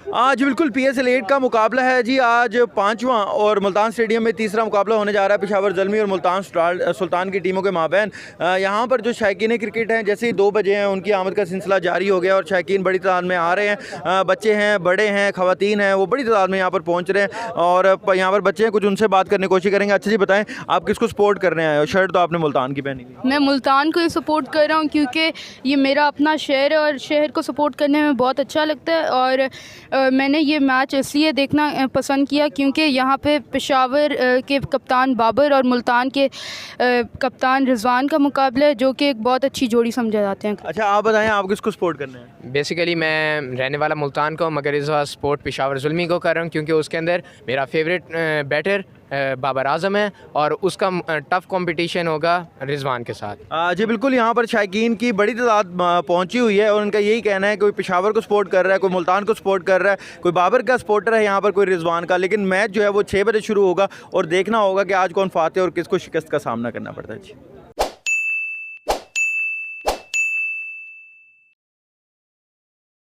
आज बिल्कुल PSL 8 का मुकाबला है जी। आज पाँचवां और मुल्तान स्टेडियम में तीसरा मुकाबला होने जा रहा है पेशावर ज़ल्मी और मुल्तान सुल्तान की टीमों के माबैन। यहाँ पर जो शायकीन क्रिकेट हैं, जैसे ही 2 बजे हैं उनकी आमद का सिलसिला जारी हो गया और शायकीन बड़ी तादाद में आ रहे हैं। बच्चे हैं, बड़े हैं, ख़वातीन हैं, वो बड़ी तादाद में यहाँ पर पहुँच रहे हैं और यहाँ पर बच्चे हैं, कुछ उनसे बात करने की कोशिश करेंगे। अच्छा जी, बताएँ आप किसको सपोर्ट करने आए हो? शर्ट तो आपने मुल्तान की पहनी हुई। मैं मुल्तान को ही सपोर्ट कर रहा हूँ क्योंकि ये मेरा अपना शहर है और शहर को सपोर्ट करने में बहुत अच्छा लगता है। और मैंने ये मैच इसलिए देखना पसंद किया क्योंकि यहाँ पे पेशावर के कप्तान बाबर और मुल्तान के कप्तान रिजवान का मुकाबला है, जो कि एक बहुत अच्छी जोड़ी समझे जाते हैं। अच्छा, आप बताएं आप किसको सपोर्ट करने हैं? बेसिकली मैं रहने वाला मुल्तान को, मगर इस बार स्पोर्ट पेशावर ज़ुल्मी को कर रहा हूँ क्योंकि उसके अंदर मेरा फेवरेट बैटर बाबर आजम है और उसका टफ़ कंपटीशन होगा रिजवान के साथ। जी बिल्कुल, यहाँ पर शायकीन की बड़ी तादाद पहुँची हुई है और उनका यही कहना है, कोई पेशावर को सपोर्ट कर रहा है, कोई मुल्तान को सपोर्ट कर रहा है, कोई बाबर का सपोर्टर है यहाँ पर, कोई रिजवान का। लेकिन मैच जो है वो 6 बजे शुरू होगा और देखना होगा कि आज कौन फाते और किसको शिकस्त का सामना करना पड़ता है। जी।